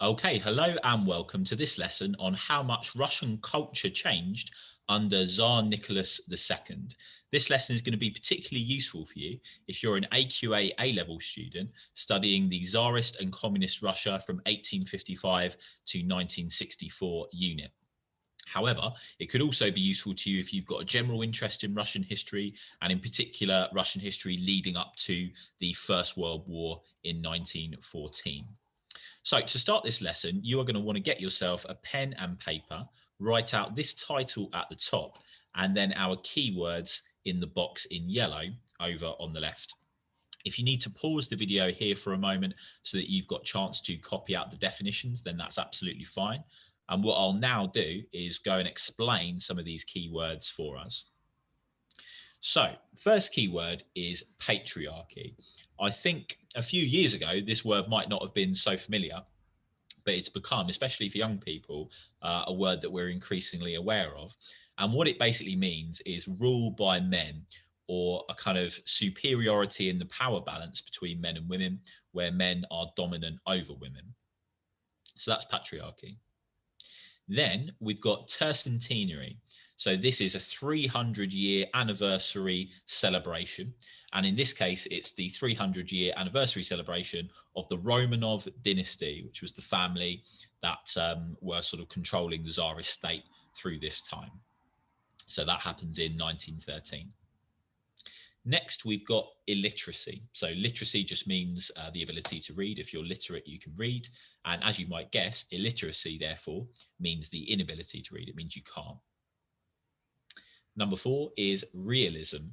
Okay, hello and welcome to this lesson on how much Russian culture changed under Tsar Nicholas II. This lesson is going to be particularly useful for you if you're an AQA A-level student studying the Tsarist and Communist Russia from 1855 to 1964 unit. However, it could also be useful to you if you've got a general interest in Russian history, and in particular, Russian history leading up to the First World War in 1914. So to start this lesson, you are going to want to get yourself a pen and paper, write out this title at the top, and then our keywords in the box in yellow over on the left. If you need to pause the video here for a moment so that you've got a chance to copy out the definitions, then that's absolutely fine. And what I'll now do is go and explain some of these keywords for us. So, first keyword is patriarchy. I think a few years ago, this word might not have been so familiar, but it's become, especially for young people, a word that we're increasingly aware of. And what it basically means is rule by men, or a kind of superiority in the power balance between men and women, where men are dominant over women. So that's patriarchy. Then we've got tercentenary. So this is a 300-year anniversary celebration. And in this case, it's the 300-year anniversary celebration of the Romanov dynasty, which was the family that were sort of controlling the Tsarist state through this time. So that happens in 1913. Next, we've got illiteracy. So literacy just means the ability to read. If you're literate, you can read. And as you might guess, illiteracy, therefore, means the inability to read. It means you can't. Number 4 is realism.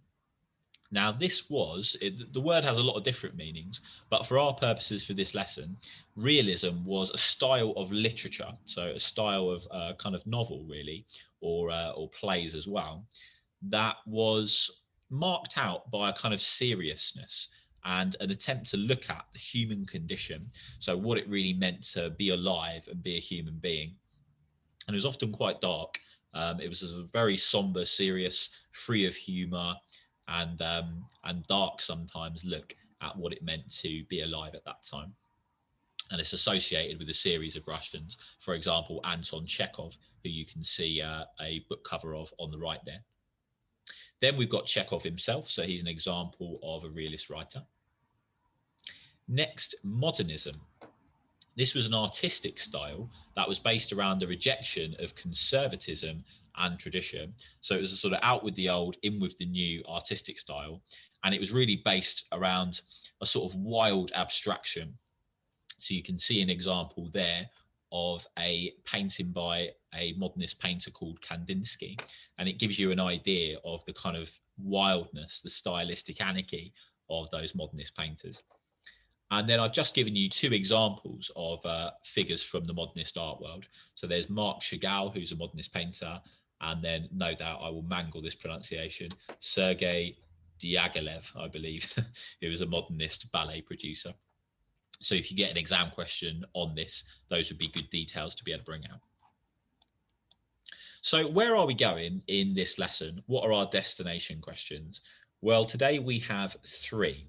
Now, the word has a lot of different meanings, but for our purposes for this lesson, realism was a style of literature, so a style of kind of novel, really, or plays as well, that was marked out by a kind of seriousness and an attempt to look at the human condition, so what it really meant to be alive and be a human being. And it was often quite dark. It was a very somber, serious, free of humour, and dark sometimes look at what it meant to be alive at that time. And it's associated with a series of Russians, for example, Anton Chekhov, who you can see a book cover of on the right there. Then we've got Chekhov himself, so he's an example of a realist writer. Next, modernism. This was an artistic style that was based around the rejection of conservatism and tradition. So it was a sort of out with the old, in with the new artistic style. And it was really based around a sort of wild abstraction. So you can see an example there of a painting by a modernist painter called Kandinsky. And it gives you an idea of the kind of wildness, the stylistic anarchy of those modernist painters. And then I've just given you 2 examples of figures from the modernist art world. So there's Marc Chagall, who's a modernist painter, and then no doubt I will mangle this pronunciation, Sergei Diaghilev, I believe, who is a modernist ballet producer. So if you get an exam question on this, those would be good details to be able to bring out. So where are we going in this lesson? What are our destination questions? Well, today we have 3.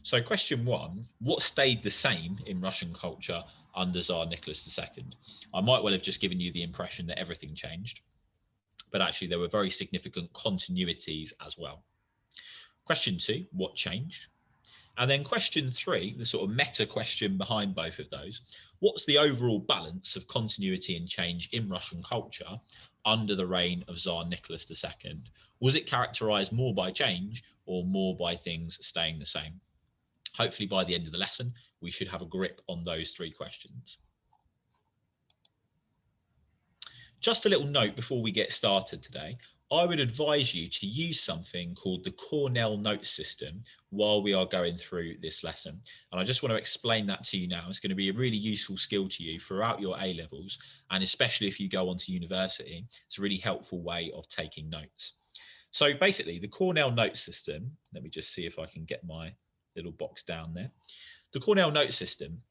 So question 1, what stayed the same in Russian culture under Tsar Nicholas II? I might well have just given you the impression that everything changed, but actually there were very significant continuities as well. Question 2, what changed? And then question 3, the sort of meta question behind both of those, what's the overall balance of continuity and change in Russian culture under the reign of Tsar Nicholas II? Was it characterized more by change or more by things staying the same? Hopefully by the end of the lesson, we should have a grip on those 3 questions. Just a little note before we get started today, I would advise you to use something called the Cornell note system while we are going through this lesson. And I just want to explain that to you now. It's going to be a really useful skill to you throughout your A-levels, and especially if you go on to university, it's a really helpful way of taking notes. So basically, the Cornell note system, let me just see if I can get my little box down there. The Cornell note system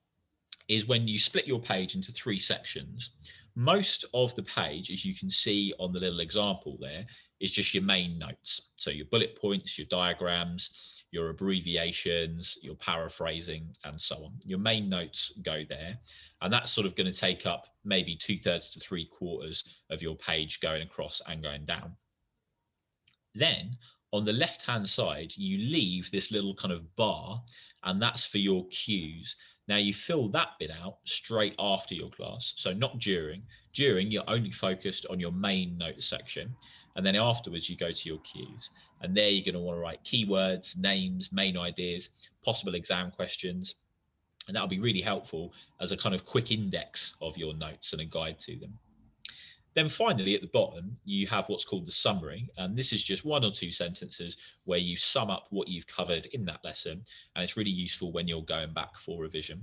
is when you split your page into 3 sections. Most of the page, as you can see on the little example there, is just your main notes. So your bullet points, your diagrams, your abbreviations, your paraphrasing, and so on. Your main notes go there. And that's sort of going to take up maybe 2/3 to 3/4 of your page going across and going down. Then on the left-hand side, you leave this little kind of bar, and that's for your cues. Now you fill that bit out straight after your class, so not during. During, you're only focused on your main note section, and then afterwards you go to your cues. And there you're going to want to write keywords, names, main ideas, possible exam questions, and that'll be really helpful as a kind of quick index of your notes and a guide to them. Then finally, at the bottom, you have what's called the summary. And this is just 1 or 2 sentences where you sum up what you've covered in that lesson. And it's really useful when you're going back for revision.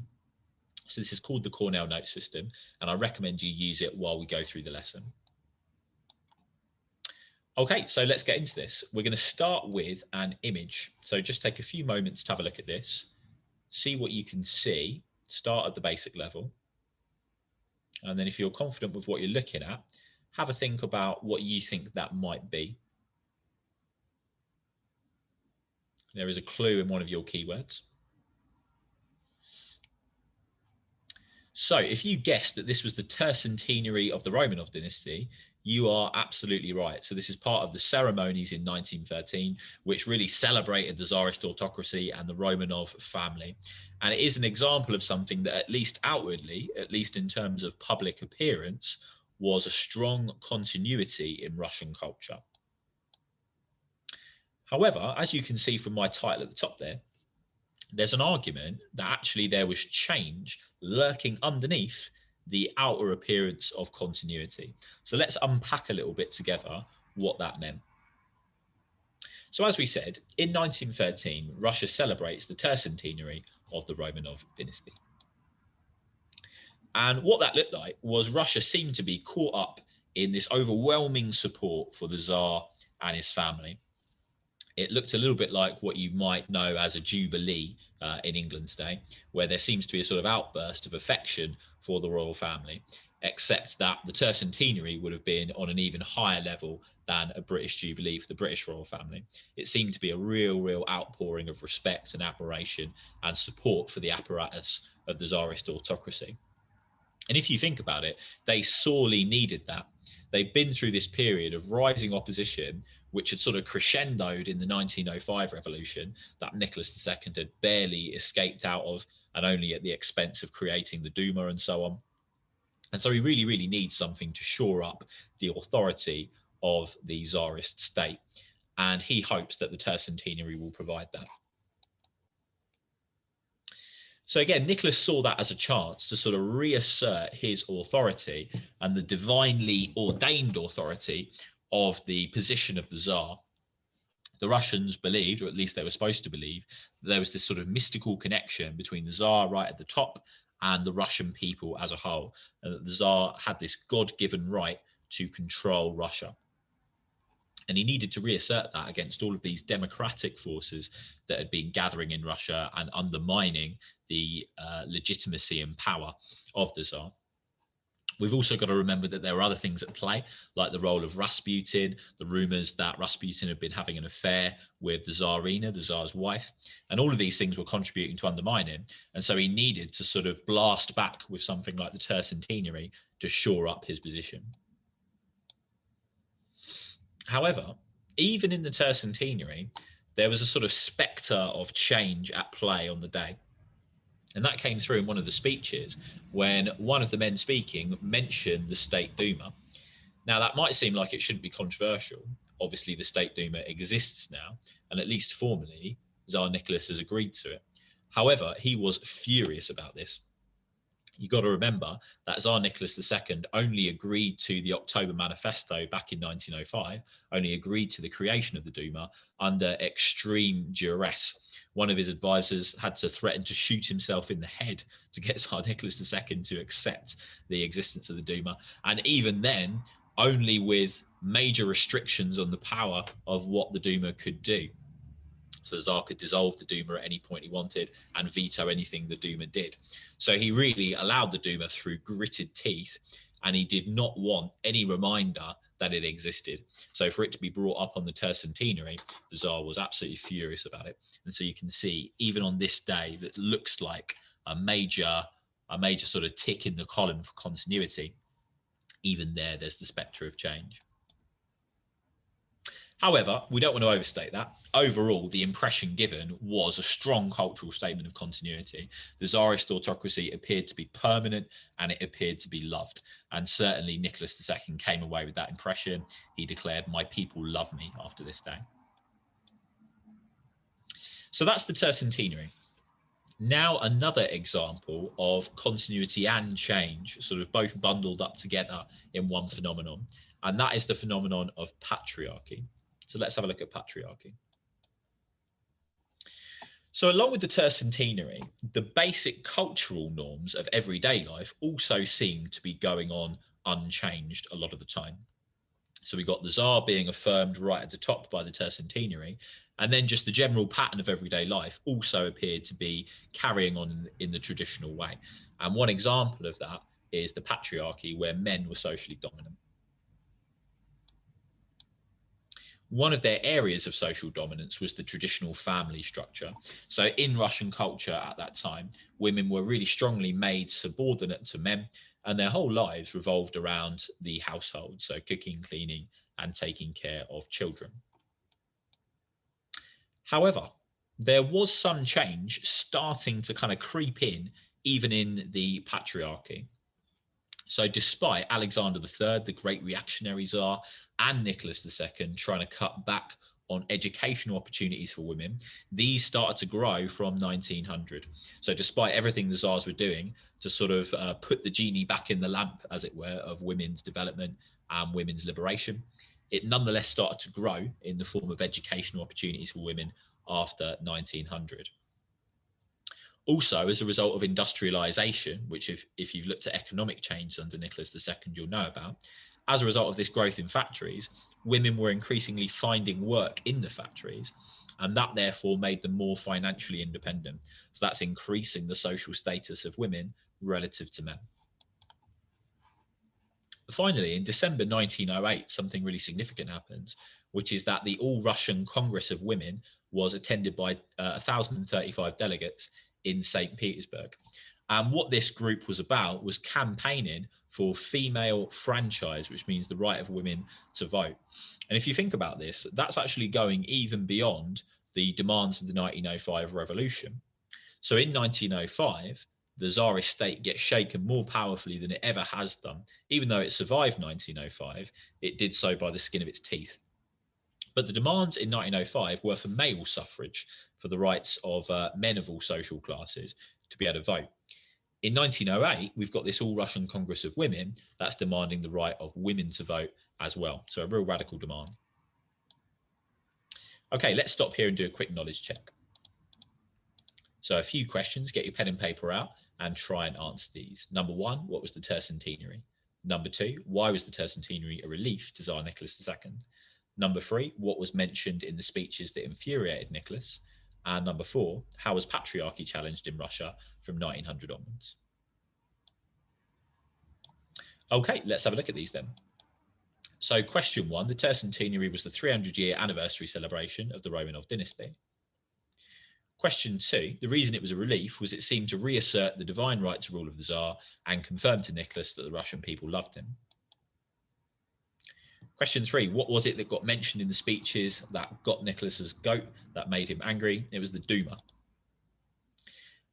So this is called the Cornell note system. And I recommend you use it while we go through the lesson. Okay, so let's get into this. We're going to start with an image. So just take a few moments to have a look at this. See what you can see. Start at the basic level. And then if you're confident with what you're looking at, have a think about what you think that might be. There is a clue in one of your keywords. So if you guessed that this was the tercentenary of the Romanov dynasty, you are absolutely right. So this is part of the ceremonies in 1913, which really celebrated the Tsarist autocracy and the Romanov family. And it is an example of something that, at least outwardly, at least in terms of public appearance, was a strong continuity in Russian culture. However, as you can see from my title at the top there, there's an argument that actually there was change lurking underneath the outer appearance of continuity. So let's unpack a little bit together what that meant. So as we said, in 1913, Russia celebrates the tercentenary of the Romanov dynasty. And what that looked like was Russia seemed to be caught up in this overwhelming support for the Tsar and his family. It looked a little bit like what you might know as a jubilee in England today, where there seems to be a sort of outburst of affection for the royal family, except that the tercentenary would have been on an even higher level than a British jubilee for the British royal family. It seemed to be a real outpouring of respect and admiration and support for the apparatus of the Tsarist autocracy. And if you think about it, they sorely needed that. They've been through this period of rising opposition, which had sort of crescendoed in the 1905 revolution that Nicholas II had barely escaped out of, and only at the expense of creating the Duma and so on. And so he really needs something to shore up the authority of the Tsarist state. And he hopes that the tercentenary will provide that. So again, Nicholas saw that as a chance to sort of reassert his authority and the divinely ordained authority of the position of the Tsar. The Russians believed, or at least they were supposed to believe, that there was this sort of mystical connection between the Tsar right at the top and the Russian people as a whole, and that the Tsar had this God-given right to control Russia. And he needed to reassert that against all of these democratic forces that had been gathering in Russia and undermining the legitimacy and power of the Tsar. We've also got to remember that there were other things at play, like the role of Rasputin, the rumors that Rasputin had been having an affair with the Tsarina, the Tsar's wife, and all of these things were contributing to undermine him. And so he needed to sort of blast back with something like the tercentenary to shore up his position. However, even in the tercentenary, there was a sort of spectre of change at play on the day. And that came through in one of the speeches when one of the men speaking mentioned the State Duma. Now, that might seem like it shouldn't be controversial. Obviously, the State Duma exists now, and at least formally, Tsar Nicholas has agreed to it. However, he was furious about this. You've got to remember that Tsar Nicholas II only agreed to the October Manifesto back in 1905, only agreed to the creation of the Duma under extreme duress. One of his advisors had to threaten to shoot himself in the head to get Tsar Nicholas II to accept the existence of the Duma. And even then, only with major restrictions on the power of what the Duma could do. So the Tsar could dissolve the Duma at any point he wanted and veto anything the Duma did. So he really allowed the Duma through gritted teeth, and he did not want any reminder that it existed. So for it to be brought up on the tercentenary, the Tsar was absolutely furious about it. And so you can see, even on this day that looks like a major sort of tick in the column for continuity, even there's the spectre of change. However, we don't want to overstate that. Overall, the impression given was a strong cultural statement of continuity. The Tsarist autocracy appeared to be permanent and it appeared to be loved. And certainly Nicholas II came away with that impression. He declared, "My people love me," after this day. So that's the tercentenary. Now another example of continuity and change, sort of both bundled up together in one phenomenon. And that is the phenomenon of patriarchy. So let's have a look at patriarchy. So along with the tercentenary, the basic cultural norms of everyday life also seem to be going on unchanged a lot of the time. So we got the Tsar being affirmed right at the top by the tercentenary, and then just the general pattern of everyday life also appeared to be carrying on in the traditional way. And one example of that is the patriarchy, where men were socially dominant. One of their areas of social dominance was the traditional family structure. So in Russian culture at that time, women were really strongly made subordinate to men, and their whole lives revolved around the household, so cooking, cleaning, and taking care of children. However, there was some change starting to kind of creep in, even in the patriarchy. So despite Alexander III, the great reactionary Tsar, and Nicholas II trying to cut back on educational opportunities for women, these started to grow from 1900. So despite everything the Tsars were doing to sort of put the genie back in the lamp, as it were, of women's development and women's liberation, it nonetheless started to grow in the form of educational opportunities for women after 1900. Also, as a result of industrialization, which if you've looked at economic change under Nicholas II, you'll know about, as a result of this growth in factories, women were increasingly finding work in the factories, and that therefore made them more financially independent. So that's increasing the social status of women relative to men. Finally, in December 1908, something really significant happens, which is that the All-Russian Congress of Women was attended by 1,035 delegates in St. Petersburg. And what this group was about was campaigning for female franchise, which means the right of women to vote. And if you think about this, that's actually going even beyond the demands of the 1905 revolution. So in 1905, the Tsarist state gets shaken more powerfully than it ever has done. Even though it survived 1905, it did so by the skin of its teeth. But the demands in 1905 were for male suffrage, for the rights of men of all social classes to be able to vote. In 1908, we've got this All-Russian Congress of Women that's demanding the right of women to vote as well. So a real radical demand. Okay, let's stop here and do a quick knowledge check. So a few questions, get your pen and paper out and try and answer these. Number one, what was the tercentenary? Number two, why was the tercentenary a relief to Tsar Nicholas II? Number three, what was mentioned in the speeches that infuriated Nicholas? And number four, how was patriarchy challenged in Russia from 1900 onwards? Okay, let's have a look at these then. So question one, the tercentenary was the 300-year anniversary celebration of the Romanov dynasty. Question two, the reason it was a relief was it seemed to reassert the divine right to rule of the Tsar and confirm to Nicholas that the Russian people loved him. Question three, what was it that got mentioned in the speeches that got Nicholas's goat, that made him angry? It was the Duma.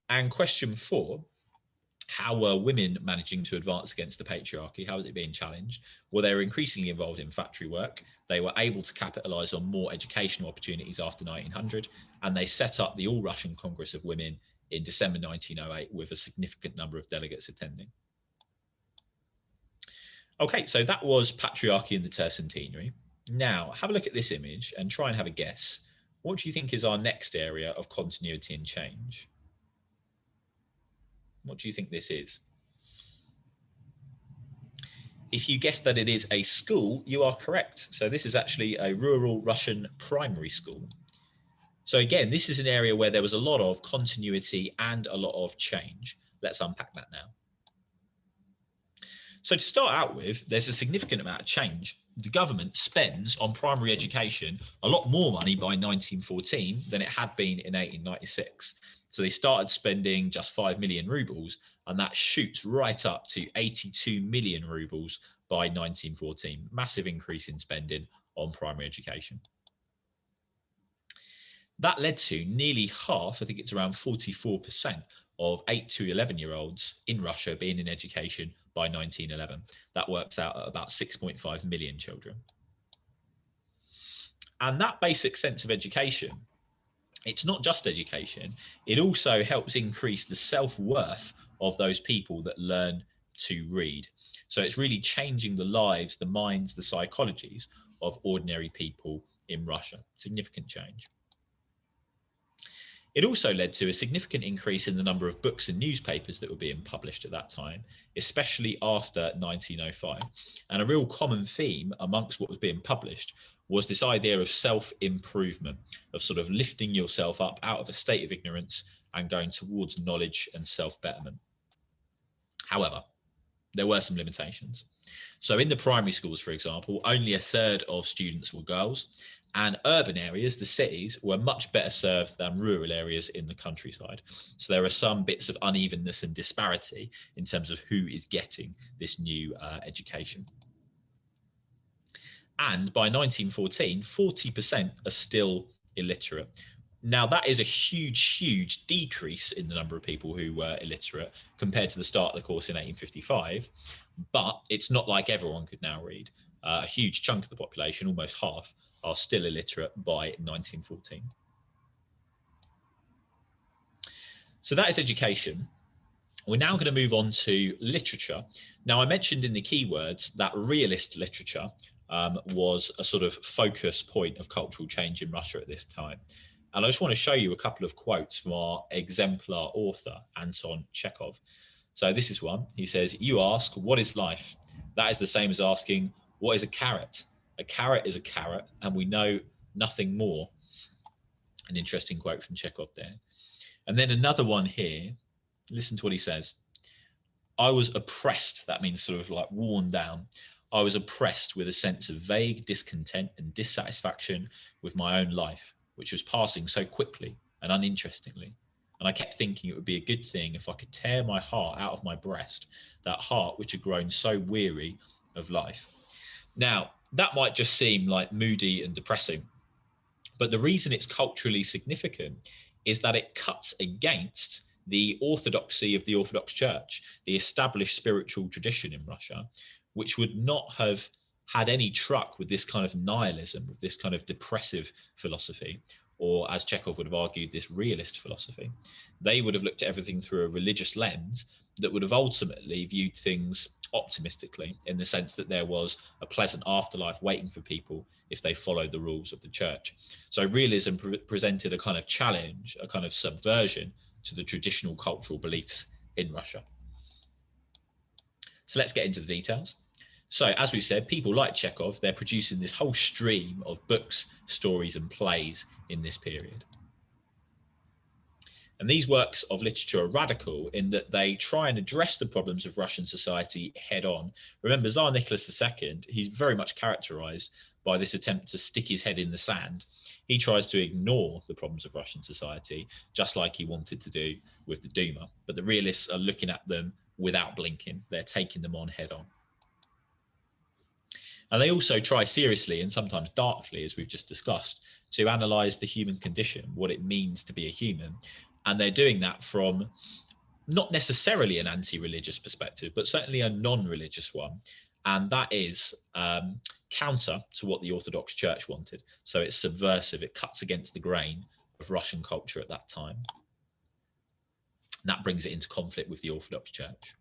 And question four, how were women managing to advance against the patriarchy? How was it being challenged? Well, they were increasingly involved in factory work. They were able to capitalize on more educational opportunities after 1900, and they set up the All-Russian Congress of Women in December 1908 with a significant number of delegates attending. Okay, so that was patriarchy in the tercentenary. Now, have a look at this image and try and have a guess. What do you think is our next area of continuity and change? What do you think this is? If you guessed that it is a school, you are correct. So this is actually a rural Russian primary school. So again, this is an area where there was a lot of continuity and a lot of change. Let's unpack that now. So to start out with, there's a significant amount of change. The government spends on primary education a lot more money by 1914 than it had been in 1896. So they started spending just 5 million rubles, and that shoots right up to 82 million rubles by 1914. Massive increase in spending on primary education. That led to nearly half, I think it's around 44% of 8 to 11-year-olds in Russia being in education by 1911. That works out at about 6.5 million children. And that basic sense of education, it's not just education, it also helps increase the self-worth of those people that learn to read. So it's really changing the lives, the minds, the psychologies of ordinary people in Russia. Significant change. It also led to a significant increase in the number of books and newspapers that were being published at that time, especially after 1905. And a real common theme amongst what was being published was this idea of self-improvement, of sort of lifting yourself up out of a state of ignorance and going towards knowledge and self-betterment. However, there were some limitations. So in the primary schools, for example, only a third of students were girls, and urban areas, the cities, were much better served than rural areas in the countryside. So there are some bits of unevenness and disparity in terms of who is getting this new education. And by 1914, 40% are still illiterate. Now, that is a huge, huge decrease in the number of people who were illiterate compared to the start of the course in 1855. But it's not like everyone could now read. A huge chunk of the population, almost half, are still illiterate by 1914. So that is education. We're now going to move on to literature. Now, I mentioned in the keywords that realist literature was a sort of focus point of cultural change in Russia at this time. And I just want to show you a couple of quotes from our exemplar author, Anton Chekhov. So this is one. He says, "You ask, what is life? That is the same as asking, what is a carrot? A carrot is a carrot, and we know nothing more." An interesting quote from Chekhov there. And then another one here. Listen to what he says. "I was oppressed," that means sort of like worn down. "I was oppressed with a sense of vague discontent and dissatisfaction with my own life, which was passing so quickly and uninterestingly. And I kept thinking it would be a good thing if I could tear my heart out of my breast, that heart which had grown so weary of life." Now, that might just seem like moody and depressing, but the reason it's culturally significant is that it cuts against the orthodoxy of the Orthodox Church, the established spiritual tradition in Russia, which would not have had any truck with this kind of nihilism, with this kind of depressive philosophy, or as Chekhov would have argued, this realist philosophy. They would have looked at everything through a religious lens that would have ultimately viewed things optimistically, in the sense that there was a pleasant afterlife waiting for people if they followed the rules of the church. So realism presented a kind of challenge, a kind of subversion to the traditional cultural beliefs in Russia. So let's get into the details. So as we said, people like Chekhov, they're producing this whole stream of books, stories, and plays in this period. And these works of literature are radical in that they try and address the problems of Russian society head on. Remember, Tsar Nicholas II, he's very much characterized by this attempt to stick his head in the sand. He tries to ignore the problems of Russian society, just like he wanted to do with the Duma. But the realists are looking at them without blinking. They're taking them on head on. And they also try seriously, and sometimes darkly, as we've just discussed, to analyze the human condition, what it means to be a human. And they're doing that from not necessarily an anti-religious perspective, but certainly a non-religious one. And that is counter to what the Orthodox Church wanted. So it's subversive. It cuts against the grain of Russian culture at that time. And that brings it into conflict with the Orthodox Church.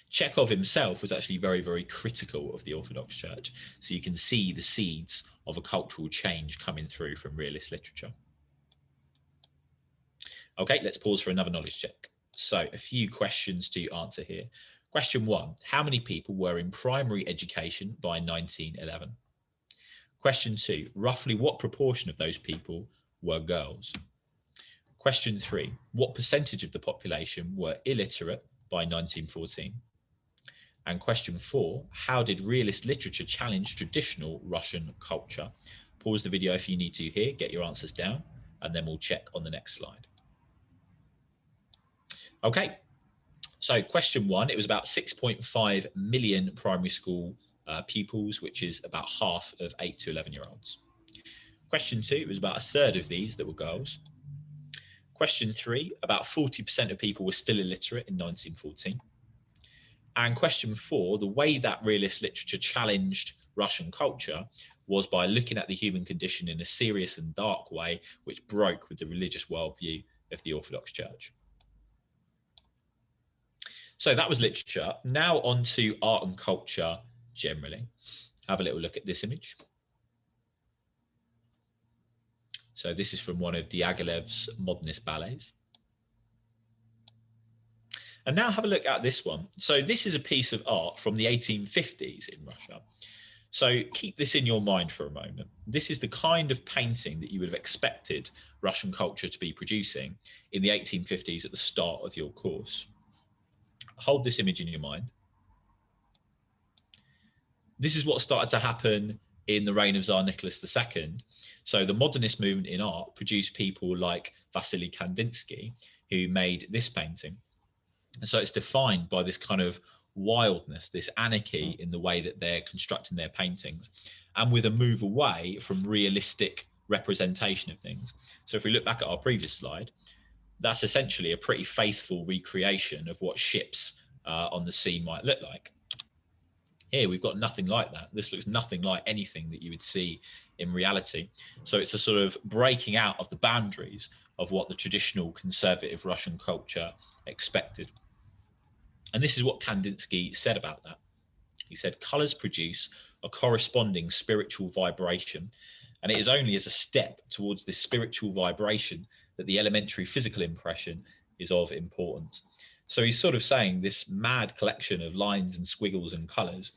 Chekhov himself was actually very, very critical of the Orthodox Church. So you can see the seeds of a cultural change coming through from realist literature. Okay, let's pause for another knowledge check. So a few questions to answer here. Question 1, how many people were in primary education by 1911? Question 2, roughly what proportion of those people were girls? Question 3, what percentage of the population were illiterate by 1914? And question 4, how did realist literature challenge traditional Russian culture? Pause the video if you need to here, get your answers down, and then we'll check on the next slide. Okay, so question 1, it was about 6.5 million primary school pupils, which is about half of 8 to 11-year-olds. Question 2, it was about a third of these that were girls. Question 3, about 40% of people were still illiterate in 1914. And question 4, the way that realist literature challenged Russian culture was by looking at the human condition in a serious and dark way, which broke with the religious worldview of the Orthodox Church. So that was literature. Now on to art and culture generally. Have a little look at this image. So this is from one of Diaghilev's modernist ballets. And now have a look at this one. So this is a piece of art from the 1850s in Russia. So keep this in your mind for a moment. This is the kind of painting that you would have expected Russian culture to be producing in the 1850s at the start of your course. Hold this image in your mind. This is what started to happen in the reign of Tsar Nicholas II. So the modernist movement in art produced people like Vasily Kandinsky, who made this painting. And so it's defined by this kind of wildness, this anarchy in the way that they're constructing their paintings, and with a move away from realistic representation of things. So if we look back at our previous slide, that's essentially a pretty faithful recreation of what ships on the sea might look like. Here we've got nothing like that. This looks nothing like anything that you would see in reality. So it's a sort of breaking out of the boundaries of what the traditional conservative Russian culture expected. And this is what Kandinsky said about that. He said, colors produce a corresponding spiritual vibration, and it is only as a step towards this spiritual vibration that the elementary physical impression is of importance. So he's sort of saying this mad collection of lines and squiggles and colors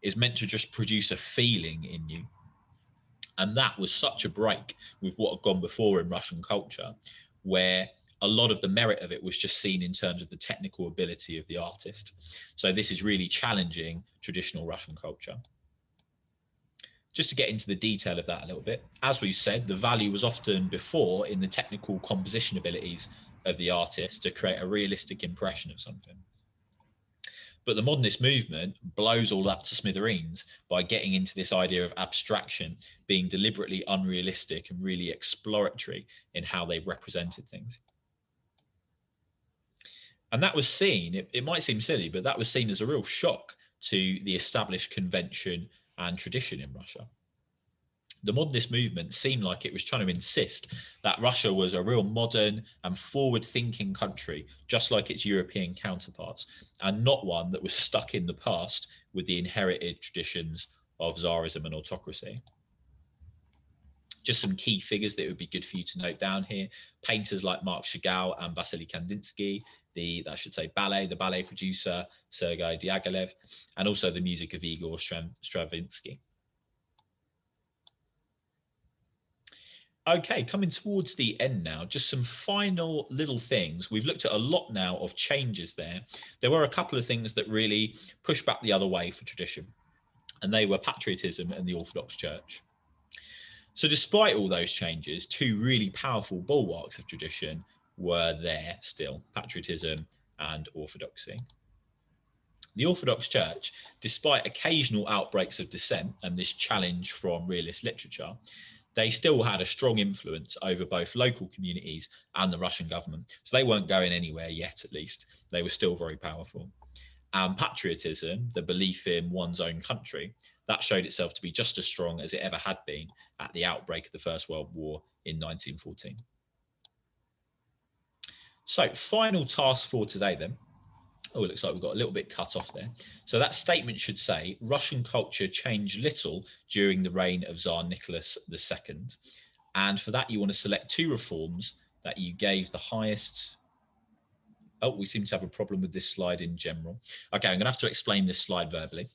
is meant to just produce a feeling in you. And that was such a break with what had gone before in Russian culture, where a lot of the merit of it was just seen in terms of the technical ability of the artist. So this is really challenging traditional Russian culture. Just to get into the detail of that a little bit, as we've said, the value was often before in the technical composition abilities of the artist to create a realistic impression of something. But the modernist movement blows all that to smithereens by getting into this idea of abstraction, being deliberately unrealistic and really exploratory in how they represented things. And that was seen, it might seem silly, but that was seen as a real shock to the established convention and tradition in Russia. The modernist movement seemed like it was trying to insist that Russia was a real modern and forward-thinking country, just like its European counterparts, and not one that was stuck in the past with the inherited traditions of Tsarism and autocracy. Just some key figures that would be good for you to note down here. Painters like Mark Chagall and Vasily Kandinsky, the ballet producer, Sergei Diaghilev, and also the music of Igor Stravinsky. Okay, coming towards the end now, just some final little things. We've looked at a lot now of changes there. There were a couple of things that really pushed back the other way for tradition, and they were patriotism and the Orthodox Church. So despite all those changes, two really powerful bulwarks of tradition were there still, patriotism and orthodoxy. The Orthodox Church, despite occasional outbreaks of dissent and this challenge from realist literature, they still had a strong influence over both local communities and the Russian government. So they weren't going anywhere yet, at least. They were still very powerful. And patriotism, the belief in one's own country, that showed itself to be just as strong as it ever had been at the outbreak of the First World War in 1914. So final task for today then. Oh, it looks like we've got a little bit cut off there. So that statement should say, Russian culture changed little during the reign of Tsar Nicholas II. And for that, you want to select two reforms that you gave the highest. Oh, we seem to have a problem with this slide in general. Okay, I'm going to have to explain this slide verbally.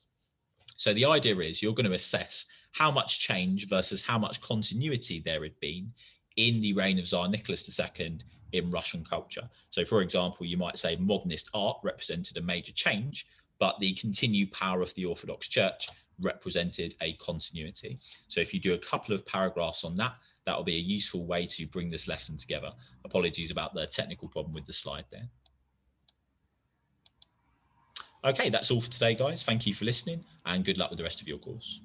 So the idea is you're going to assess how much change versus how much continuity there had been in the reign of Tsar Nicholas II in Russian culture. So for example, you might say modernist art represented a major change, but the continued power of the Orthodox Church represented a continuity. So if you do a couple of paragraphs on that, that will be a useful way to bring this lesson together. Apologies about the technical problem with the slide there. Okay, that's all for today, guys. Thank you for listening, and good luck with the rest of your course.